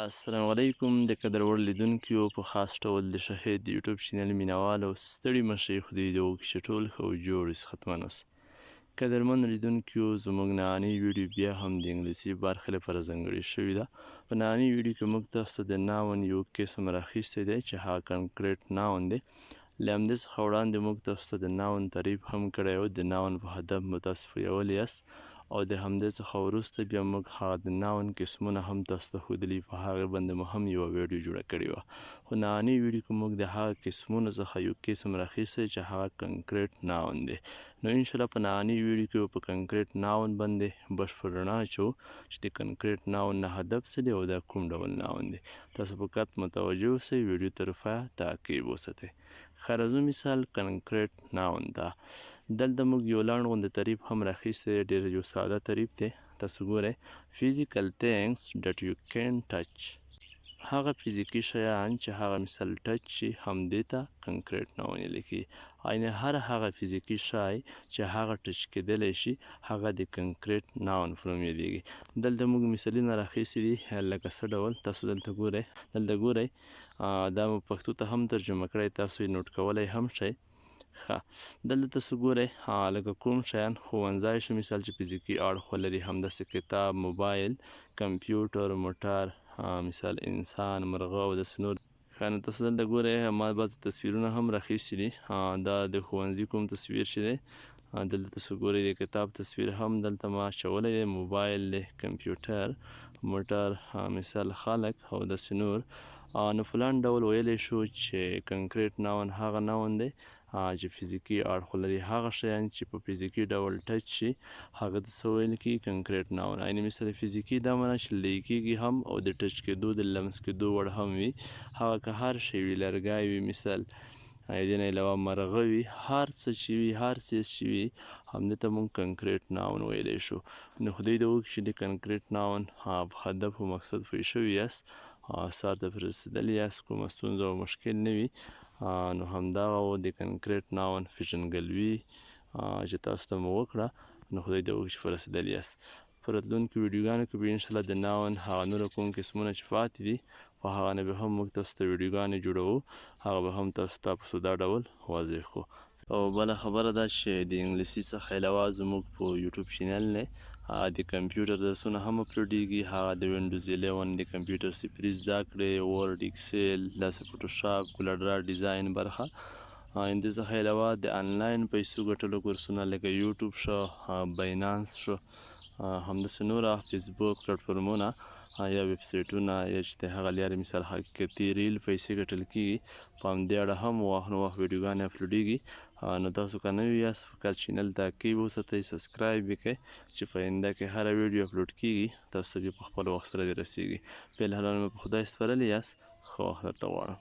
السلام علیکم د قدر وړ لیدونکو په خاص ډول د شهید د یوټیوب چینل مینوالو ستړي مشئ خدای دې وکړي چې ټول ښه او جوړ اوسي ختمن اوسي. قدرمن لیدونکو زموږ نننۍ ویډیو بیا هم د انګلیسي برخې لپاره ځانګړې شوې ده. په نننۍ ویډیو کې موږ تاسو ته د ناون یو قسم راخیستی دی چې هغه کنکریټ ناون دی. له همدې څخه وړاندې موږ تاسو ته د ناون تعریف هم کړی و. د ناون په هدف مو تاسو پوهولی یاست او د همدې څخه وروسته بیا موږ هغه د ناون قسمونه هم تاسو ته ښودلي. په هغې باندې مو هم یوه ویډیو جوړه کړې وه. خو نننۍ ویډیو کې موږ د هغه قسمونو څخه یو قسم راخیستی چې هغه کنکریټ ناون دی. نو انشاءالله په نننۍ ویډیو کې په کنکریټ ناون باندې بشپړ رڼا اچوو چې د کنکریټ ناون نه هدف څه دی او دا کوم ډول ناون دی. تاسو فقط متوجه اوسئ، ویډیو تر پایه تعقیب وساتئ. خرزو مثال کنکریټ ناون ده. دلته موږ یو لنډ غوندې تعریف هم راخیستی دی، ډېر یو ساده تعریف دی. تاسو ګورئ physical things that you can touch. هغه فزیکي شیان چې هغه مثال ټچ شي همدې ته کنکریټ ناون ویل کیږي. یعنې هغه فزیکي شی چې هغه ټچ کیدلی شي هغه د کنکریټ ناون په نوم یادیږي. دلته موږ مثالونه راخیستي دي لکه څه ډول. تاسو دلته ګورئ دا مو پښتو ته هم ترجمه کړی، تاسو یې نوټ کولی هم شئ. دلته تاسو ګورئ لکه کوم شیان ښوونځی شو مثال چې فزیکي اړخ ولري، همداسې کتاب، موبایل، کمپیوټر، موټر، مثال انسان، مرغه او داسې نور. نو تاسو دلته ګورئ ما بعضې تصویرونه هم راخیستي دي. دا د ښوونځي کوم تصویر چې دی. دلته تاسو ګورئ د کتاب تصویر هم دلته ما اچولی دی، موبایل دی، کمپیوټر، موټر، مثال خلک او داسې نور. نو په لنډ ډول ویلی شو چې کنکریټ ناون هغه ناون دی چې فزیکي اړخ ولري. هغه شیان چې په فزیکي ډول ټچ شي هغه ته څه ویل کیږي؟ کنکریټ ناون. یعنې مثال فزیکي دا معنی چې لیدل کیږي هم او د ټچ کیدو د لمس کیدو وړ هم وي. هغه که هر شی وي، لرګی وي، مثال دې نه علاوه مرغه وي، هر څه چې وي، هر څیز چې وي همدې ته موږ کنکریټ ناون ویلی شو. نو خدای دې وکړي چې د کنکریټ ناون په هدف او مقصد پوه شوي یاست، سر ته پرې رسېدلي یاست، کومه ستونزه او مشکل نه وي. نو همدغه و د کنکریټ ناون پیژندګلوي چې تاسو ته مو وکړه. نو خدای دې وکړي چې په رسېدلي یاست. په راتلونکو ویډیوګانو کې به انشاءالله د ناون هغه نور کوم قسمونه چې پاتې دي په هغه نه به هم موږ تاسو ته ویډیوګانې جوړوو، هغه به هم تاسو ته په ساده ډول واضح کړو. او بله خبره ده چې د انګلیسي څخه علاوه زموږ په یوټیوب چینل نه د کمپیوټر درسونه هم اپلوډیږي. هغه د وینډوز 11 د کمپیوټر صفري زده کړې، ورډ، اکسل، داسې فوټوشاپ، کولر ډیزاین برخه. دې څخه علاوه د انلاین پیسو ګټلو کورسونه لکه یوټیوب شو، باینانس شو، همداسې نور فیسبوک پلیټفارمونه یا ویب سایټونه یا چې د هغه لارې مثال حقیقتي ریل پیسې ګټل کیږي، په همدې اړه هم وخت نه وخت ویډیوګانې اپلوډیږي. نو تاسو که نوي یاست فقط چینل تعقیب وساتئ، سبسکرایب یې کړئ چې په آینده کې هره ویډیو اپلوډ کیږي تاسو ته په خپل وخت سره دې رسیږي. فی الحال مو په خدای سپارلی یاست، ښه وخت درته غواړم.